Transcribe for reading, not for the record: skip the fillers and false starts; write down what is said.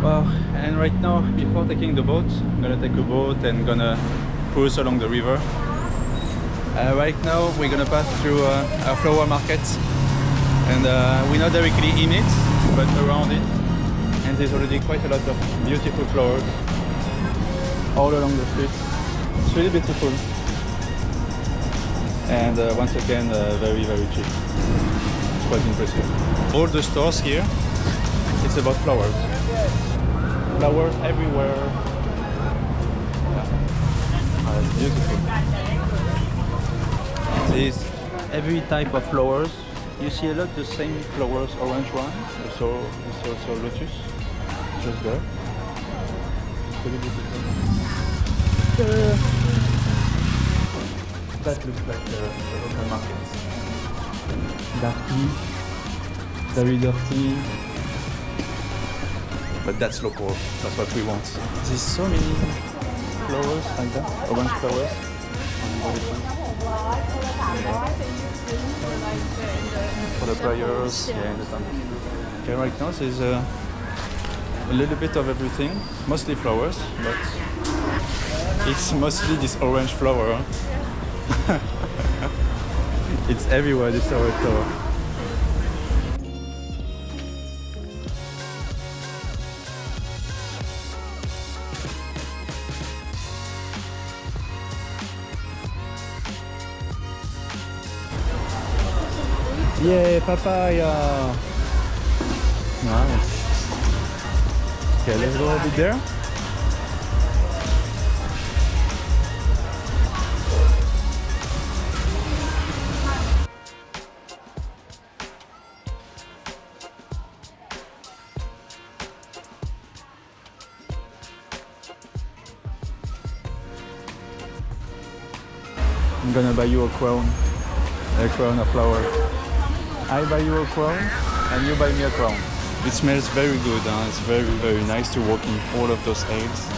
Well, and right now, before taking the boat, I'm gonna take a boat and gonna cruise along the river. Right now, we're gonna pass through a flower market, and we're not directly in it, but around it. And there's already quite a lot of beautiful flowers all along the street. It's really beautiful, and once again, very, very cheap. It's quite impressive. All the stores here, it's about flowers. Flowers everywhere. Yeah. It's beautiful. There's every type of flowers. You see a lot the same flowers, orange one. Also, it's also lotus, just there. It's really beautiful. That looks like the local market. Dirty, very dirty. But that's local, that's what we want. There's so many flowers like that, orange flowers on the elephant. For the prayers, yeah, in the temple. Okay, right now there's a little bit of everything, mostly flowers, but it's mostly this orange flower. It's everywhere, this orange flower. Yeah, papaya. Nice. Okay, let's go a bit there. I'm gonna buy you a crown of flowers. I buy you a crown and you buy me a crown. It smells very good, it's very, very nice to walk in all of those aisles.